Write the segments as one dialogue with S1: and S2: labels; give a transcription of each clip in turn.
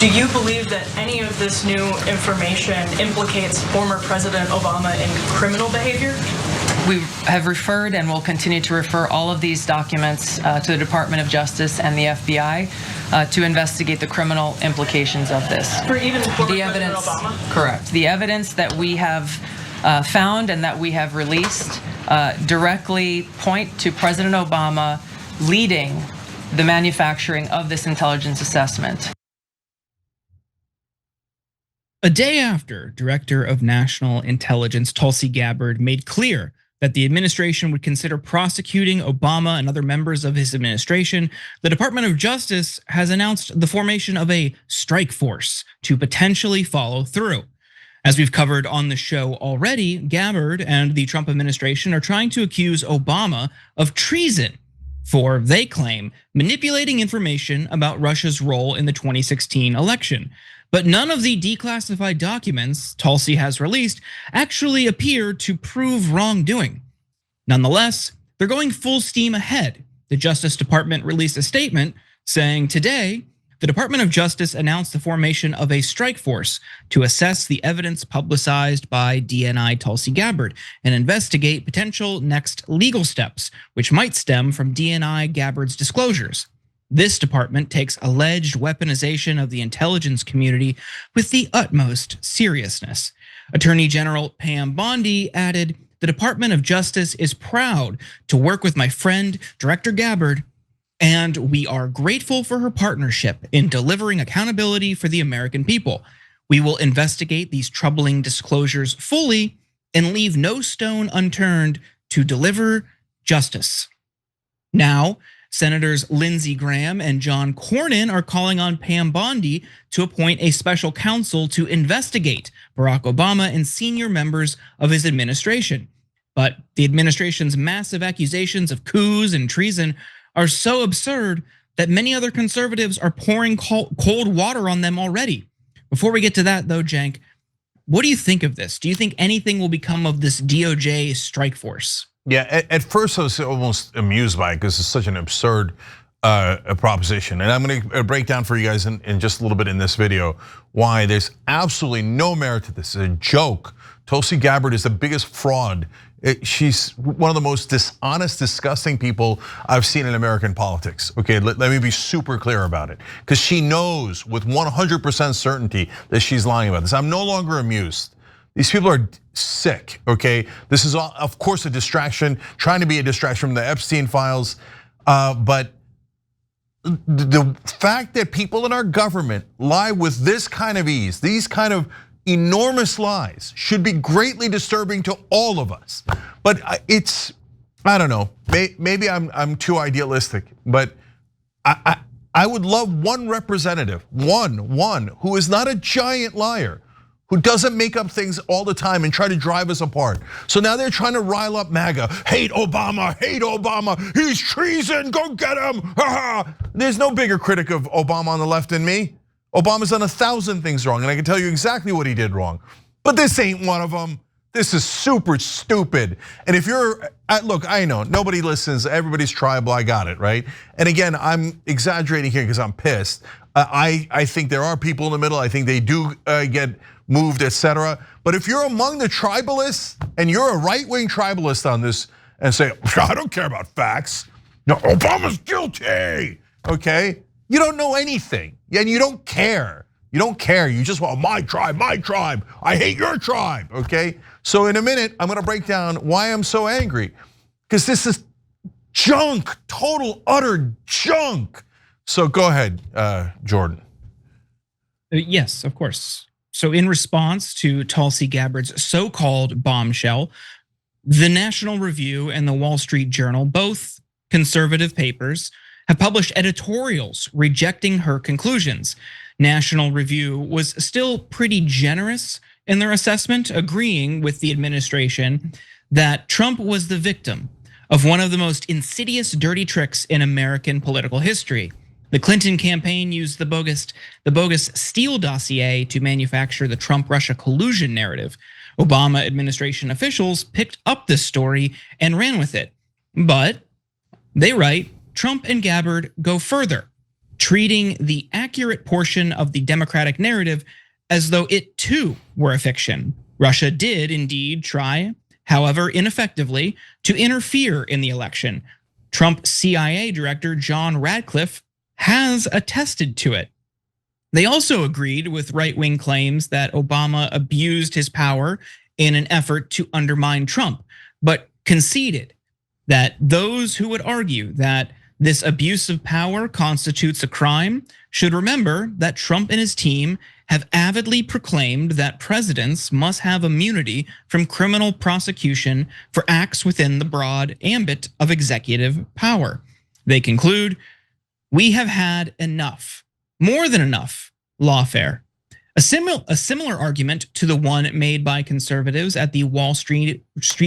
S1: Do you believe that any of this new information implicates former President Obama in criminal behavior?
S2: We have referred and will continue to refer all of these documents to the Department of Justice and the FBI to investigate the criminal implications of this.
S1: For even former
S2: the
S1: President
S2: evidence,
S1: Obama?
S2: Correct. The evidence that we have found and that we have released directly point to President Obama leading the manufacturing of this intelligence assessment.
S3: A day after Director of National Intelligence Tulsi Gabbard made clear that the administration would consider prosecuting Obama and other members of his administration, the Department of Justice has announced the formation of a strike force to potentially follow through. As we've covered on the show already, Gabbard and the Trump administration are trying to accuse Obama of treason for, they claim, manipulating information about Russia's role in the 2016 election. But none of the declassified documents Tulsi has released actually appear to prove wrongdoing. Nonetheless, they're going full steam ahead. The Justice Department released a statement saying today, the Department of Justice announced the formation of a strike force to assess the evidence publicized by DNI Tulsi Gabbard and investigate potential next legal steps, which might stem from DNI Gabbard's disclosures. This department takes alleged weaponization of the intelligence community with the utmost seriousness. Attorney General Pam Bondi added, the Department of Justice is proud to work with my friend, Director Gabbard, and we are grateful for her partnership in delivering accountability for the American people. We will investigate these troubling disclosures fully and leave no stone unturned to deliver justice. Now, Senators Lindsey Graham and John Cornyn are calling on Pam Bondi to appoint a special counsel to investigate Barack Obama and senior members of his administration. But the administration's massive accusations of coups and treason are so absurd that many other conservatives are pouring cold water on them already. Before we get to that though, Cenk, what do you think of this? Do you think anything will become of this DOJ strike force?
S4: Yeah, at first I was almost amused by it because it's such an absurd proposition. And I'm gonna break down for you guys in just a little bit in this video why there's absolutely no merit to this. It's a joke. Tulsi Gabbard is the biggest fraud. She's one of the most dishonest, disgusting people I've seen in American politics. Okay, let me be super clear about it. Because she knows with 100% certainty that she's lying about this. I'm no longer amused. These people are sick, okay? This is, of course, a distraction, trying to be a distraction from the Epstein files. But the fact that people in our government lie with this kind of ease, these kind of enormous lies should be greatly disturbing to all of us. But it's, I don't know, maybe I'm too idealistic, but I would love one representative, one who is not a giant liar, who doesn't make up things all the time and try to drive us apart. So now they're trying to rile up MAGA. Hate Obama, he's treason, go get him. There's no bigger critic of Obama on the left than me. Obama's done 1,000 things wrong, and I can tell you exactly what he did wrong. But this ain't one of them. This is super stupid. And if you're, look, I know, nobody listens, everybody's tribal, I got it, right? And again, I'm exaggerating here because I'm pissed. I think there are people in the middle, I think they do get moved, etc. But if you're among the tribalists and you're a right-wing tribalist on this and say, I don't care about facts. No, Obama's guilty, okay? You don't know anything, and you don't care. You don't care, you just want my tribe, I hate your tribe, okay? So in a minute, I'm gonna break down why I'm so angry. Because this is junk, total, utter junk. So go ahead, Jordan.
S3: Yes, of course. So in response to Tulsi Gabbard's so-called bombshell, the National Review and the Wall Street Journal, both conservative papers, have published editorials rejecting her conclusions. National Review was still pretty generous in their assessment, agreeing with the administration that Trump was the victim of one of the most insidious dirty tricks in American political history. The Clinton campaign used the bogus Steele dossier to manufacture the Trump-Russia collusion narrative. Obama administration officials picked up this story and ran with it. But they write, Trump and Gabbard go further. treating the accurate portion of the Democratic narrative as though it too were a fiction. Russia did indeed try, however ineffectively, to interfere in the election. Trump CIA Director John Ratcliffe has attested to it. They also agreed with right-wing claims that Obama abused his power in an effort to undermine Trump, but conceded that those who would argue that this abuse of power constitutes a crime should remember that Trump and his team have avidly proclaimed that presidents must have immunity from criminal prosecution for acts within the broad ambit of executive power. They conclude, "We have had enough, more than enough, lawfare." A similar argument to the one made by conservatives at the Wall Street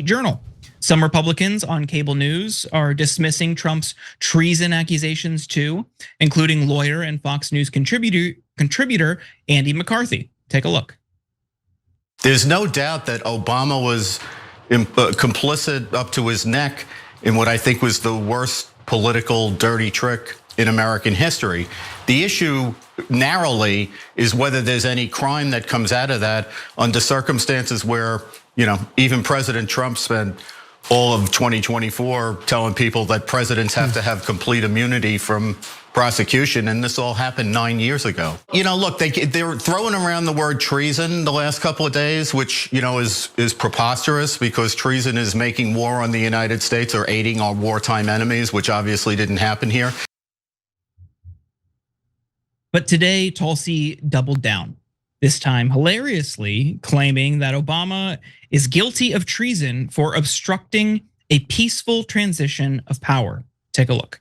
S3: Journal. Some Republicans on cable news are dismissing Trump's treason accusations too, including lawyer and Fox News contributor Andy McCarthy. Take a look.
S5: There's no doubt that Obama was complicit up to his neck in what I think was the worst political dirty trick in American history. The issue narrowly is whether there's any crime that comes out of that under circumstances where, even President Trump spent all of 2024 telling people that presidents have to have complete immunity from prosecution, and this all happened 9 years ago. Look, they're throwing around the word treason the last couple of days, which is preposterous, because treason is making war on the United States or aiding our wartime enemies, which obviously didn't happen here.
S3: But today, Tulsi doubled down, this time hilariously claiming that Obama is guilty of treason for obstructing a peaceful transition of power. Take a look.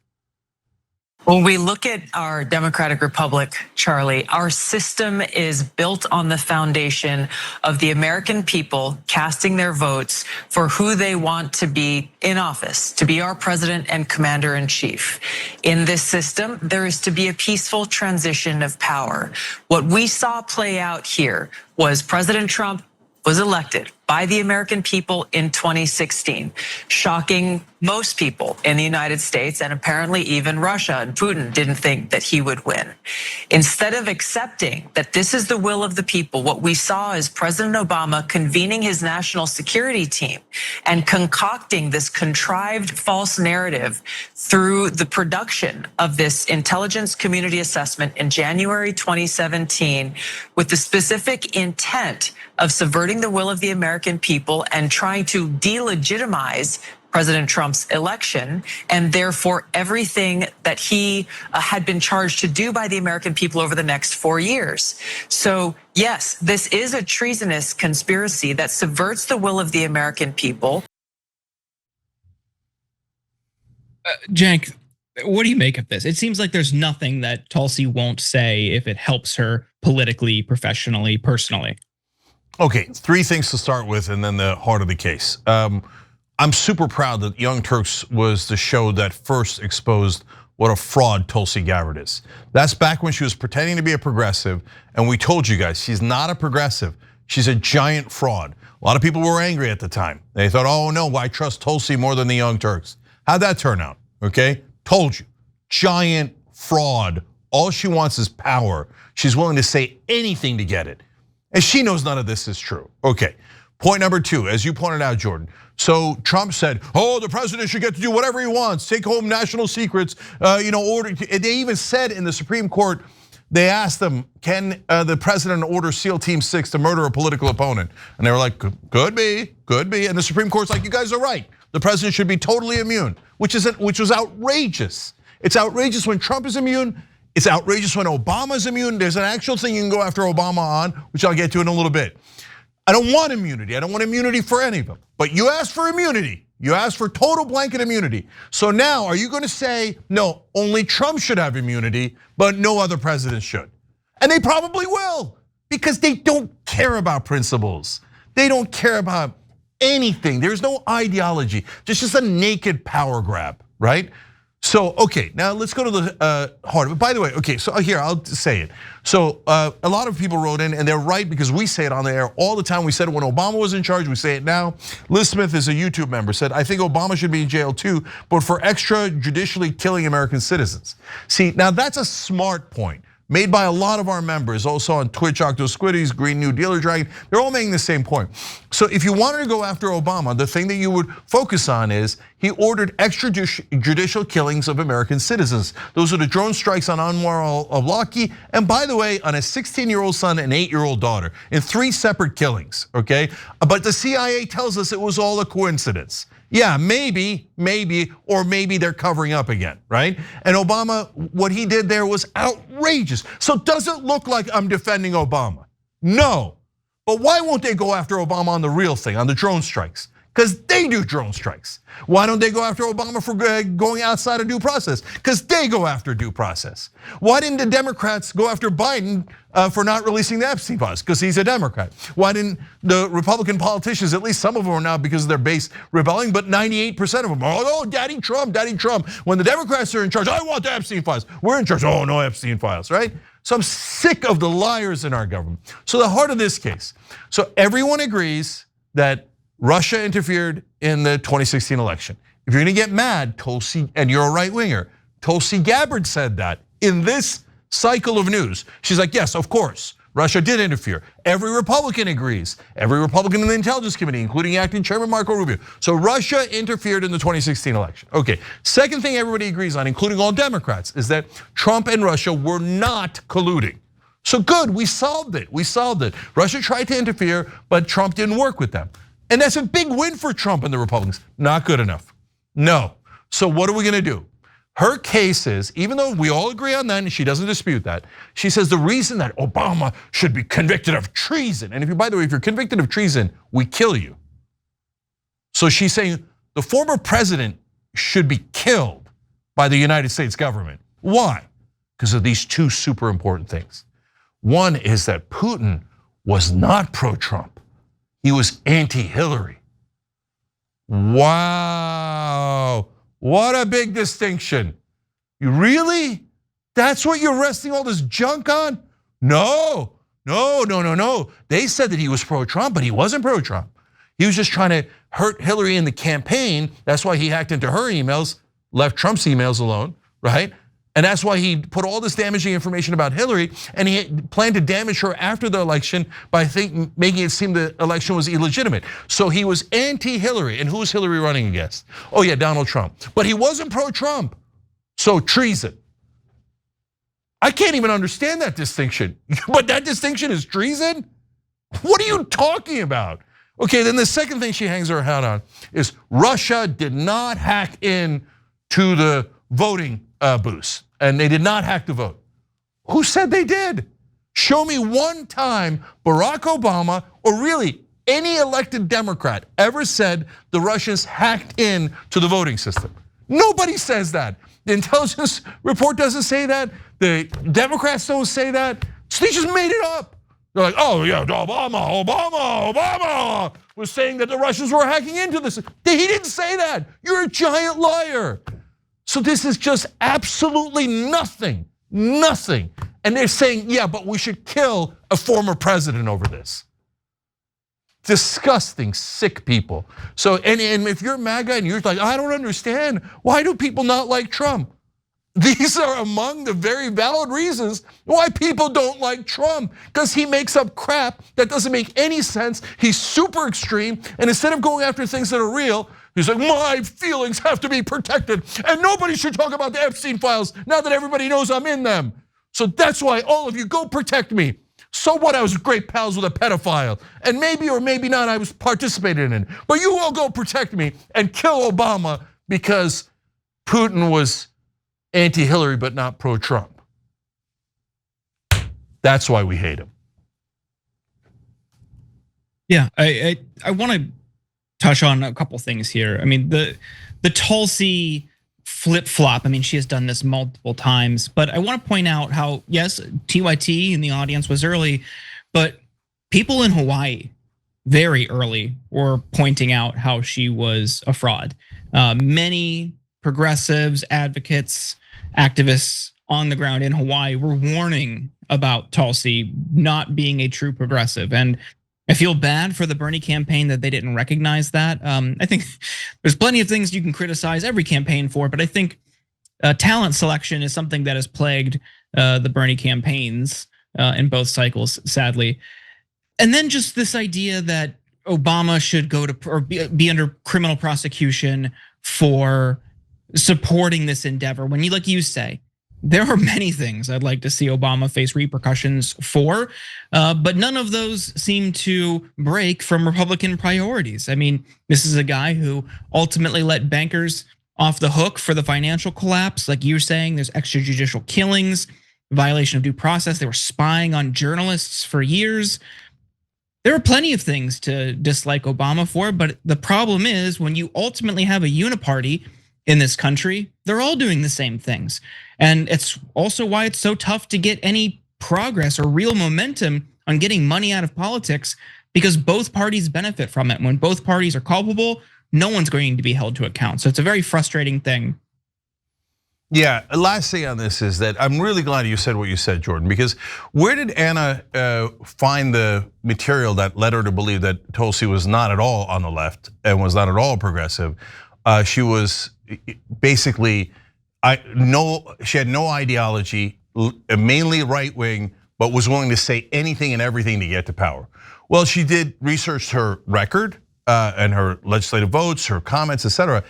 S2: When we look at our democratic republic, Charlie, our system is built on the foundation of the American people casting their votes for who they want to be in office, to be our president and commander in chief. In this system, there is to be a peaceful transition of power. What we saw play out here was President Trump was elected by the American people in 2016, shocking most people in the United States, and apparently even Russia and Putin didn't think that he would win. Instead of accepting that this is the will of the people, what we saw is President Obama convening his national security team and concocting this contrived false narrative through the production of this intelligence community assessment in January 2017 with the specific intent of subverting the will of the American people and trying to delegitimize President Trump's election, and therefore everything that he had been charged to do by the American people over the next 4 years. So yes, this is a treasonous conspiracy that subverts the will of the American people.
S3: Cenk, what do you make of this? It seems like there's nothing that Tulsi won't say if it helps her politically, professionally, personally.
S4: Okay, 3 things to start with, and then the heart of the case. I'm super proud that Young Turks was the show that first exposed what a fraud Tulsi Gabbard is. That's back when she was pretending to be a progressive, and we told you guys, she's not a progressive. She's a giant fraud. A lot of people were angry at the time. They thought, oh no, why trust Tulsi more than the Young Turks? How'd that turn out, okay? Told you, giant fraud. All she wants is power. She's willing to say anything to get it. And she knows none of this is true. Okay, point number 2, as you pointed out, Jordan. So Trump said, oh, the president should get to do whatever he wants, take home national secrets, order. They even said in the Supreme Court, they asked them, can the president order SEAL Team 6 to murder a political opponent? And they were like, could be. And the Supreme Court's like, you guys are right. The president should be totally immune, which was outrageous. It's outrageous when Trump is immune. It's outrageous when Obama's immune. There's an actual thing you can go after Obama on, which I'll get to in a little bit. I don't want immunity. I don't want immunity for any of them. But you asked for immunity. You asked for total blanket immunity. So now, are you going to say, no, only Trump should have immunity, but no other president should? And they probably will, because they don't care about principles. They don't care about anything. There's no ideology. There's just a naked power grab, right? So, okay, now let's go to the heart of it. By the way, okay, so here, I'll say it. So a lot of people wrote in, and they're right because we say it on the air all the time. We said it when Obama was in charge, we say it now. Liz Smith is a YouTube member, said, I think Obama should be in jail too, but for extrajudicially killing American citizens. See, now that's a smart point made by a lot of our members, also on Twitch, Octo Squiddies, Green New Dealer Dragon. They're all making the same point. So if you wanted to go after Obama, the thing that you would focus on is he ordered extrajudicial killings of American citizens. Those are the drone strikes on Anwar al-Awlaki, and by the way, on a 16-year-old son and 8-year-old daughter in 3 separate killings, okay? But the CIA tells us it was all a coincidence. Yeah, maybe, or maybe they're covering up again, right? And Obama, what he did there was outrageous. So it doesn't look like I'm defending Obama. No, but why won't they go after Obama on the real thing, on the drone strikes? Because they do drone strikes. Why don't they go after Obama for going outside of due process? Because they go after due process. Why didn't the Democrats go after Biden for not releasing the Epstein files? Because he's a Democrat. Why didn't the Republican politicians, at least some of them are now because of their base rebelling, but 98% of them are, oh, Daddy Trump, Daddy Trump. When the Democrats are in charge, I want the Epstein files. We're in charge, oh, no Epstein files, right? So I'm sick of the liars in our government. So the heart of this case, so everyone agrees that Russia interfered in the 2016 election. If you're gonna get mad, Tulsi, and you're a right winger, Tulsi Gabbard said that in this cycle of news. She's like, yes, of course, Russia did interfere. Every Republican agrees. Every Republican in the Intelligence Committee, including Acting Chairman Marco Rubio. So Russia interfered in the 2016 election. Okay, second thing everybody agrees on, including all Democrats, is that Trump and Russia were not colluding. So good, we solved it, Russia tried to interfere, but Trump didn't work with them. And that's a big win for Trump and the Republicans. Not good enough. No. So what are we gonna do? Her case is, even though we all agree on that, and she doesn't dispute that, she says the reason that Obama should be convicted of treason, and if you, by the way, if you're convicted of treason, we kill you. So she's saying the former president should be killed by the United States government. Why? Because of these 2 super important things. One is that Putin was not pro-Trump. He was anti-Hillary. Wow, what a big distinction. You really? That's what you're resting all this junk on? No. They said that he was pro-Trump, but he wasn't pro-Trump. He was just trying to hurt Hillary in the campaign. That's why he hacked into her emails, left Trump's emails alone, right? And that's why he put all this damaging information about Hillary, and he planned to damage her after the election by making it seem the election was illegitimate. So he was anti-Hillary, and who was Hillary running against? Oh yeah, Donald Trump. But he wasn't pro-Trump, so treason. I can't even understand that distinction, but that distinction is treason? What are you talking about? Okay, then the second thing she hangs her hat on is Russia did not hack in to the voting booths, and they did not hack the vote. Who said they did? Show me one time Barack Obama, or really any elected Democrat, ever said the Russians hacked in to the voting system. Nobody says that. The intelligence report doesn't say that. The Democrats don't say that. So they just made it up. They're like, oh yeah, Obama was saying that the Russians were hacking into this. He didn't say that. You're a giant liar. So this is just absolutely nothing. And they're saying, yeah, but we should kill a former president over this. Disgusting, sick people. So, and if you're MAGA and you're like, I don't understand, why do people not like Trump? These are among the very valid reasons why people don't like Trump, because he makes up crap that doesn't make any sense. He's super extreme, and instead of going after things that are real, he's like, my feelings have to be protected, and nobody should talk about the Epstein files now that everybody knows I'm in them. So that's why all of you go protect me. So what, I was great pals with a pedophile, and maybe or maybe not I was participating in it, but you all go protect me and kill Obama because Putin was anti-Hillary but not pro-Trump. That's why we hate him.
S3: Yeah, I want to touch on a couple things here. I mean, the Tulsi flip-flop, I mean, she has done this multiple times, but I want to point out how, yes, TYT in the audience was early, but people in Hawaii very early were pointing out how she was a fraud. Many progressives, advocates, activists on the ground in Hawaii were warning about Tulsi not being a true progressive. And I feel bad for the Bernie campaign that they didn't recognize that. I think there's plenty of things you can criticize every campaign for, but I think talent selection is something that has plagued the Bernie campaigns in both cycles, sadly. And then just this idea that Obama should go to or be under criminal prosecution for supporting this endeavor. When you, like you say, there are many things I'd like to see Obama face repercussions for, but none of those seem to break from Republican priorities. I mean, this is a guy who ultimately let bankers off the hook for the financial collapse. Like you're saying, there's extrajudicial killings, violation of due process. They were spying on journalists for years. There are plenty of things to dislike Obama for, but the problem is when you ultimately have a uniparty in this country, they're all doing the same things. And it's also why it's so tough to get any progress or real momentum on getting money out of politics, because both parties benefit from it. When both parties are culpable, no one's going to be held to account. So it's a very frustrating thing.
S4: Yeah, last thing on this is that I'm really glad you said what you said, Jordan, because where did Anna find the material that led her to believe that Tulsi was not at all on the left and was not at all progressive? She was basically, she had no ideology, mainly right wing, but was willing to say anything and everything to get to power. Well, she did research her record and her legislative votes, her comments, etc.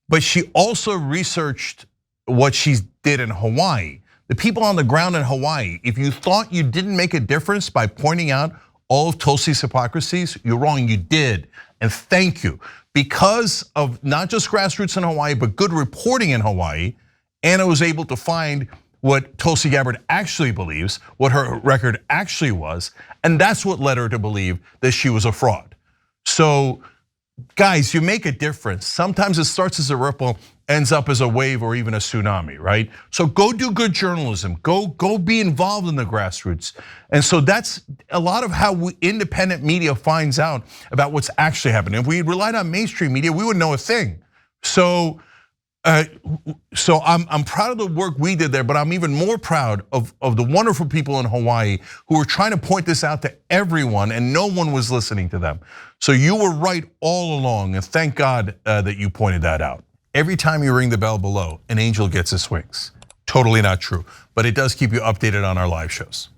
S4: But she also researched what she did in Hawaii. The people on the ground in Hawaii, if you thought you didn't make a difference by pointing out all of Tulsi's hypocrisies, you're wrong, you did. And thank you. Because of not just grassroots in Hawaii, but good reporting in Hawaii, Anna was able to find what Tulsi Gabbard actually believes, what her record actually was, and that's what led her to believe that she was a fraud. So, guys, you make a difference. Sometimes it starts as a ripple, ends up as a wave or even a tsunami, right? So go do good journalism. Go be involved in the grassroots. And so that's a lot of how independent media finds out about what's actually happening. If we relied on mainstream media, we wouldn't know a thing. So I'm proud of the work we did there, but I'm even more proud of the wonderful people in Hawaii who were trying to point this out to everyone, and no one was listening to them. So you were right all along, and thank God that you pointed that out. Every time you ring the bell below, an angel gets his wings. Totally not true, but it does keep you updated on our live shows.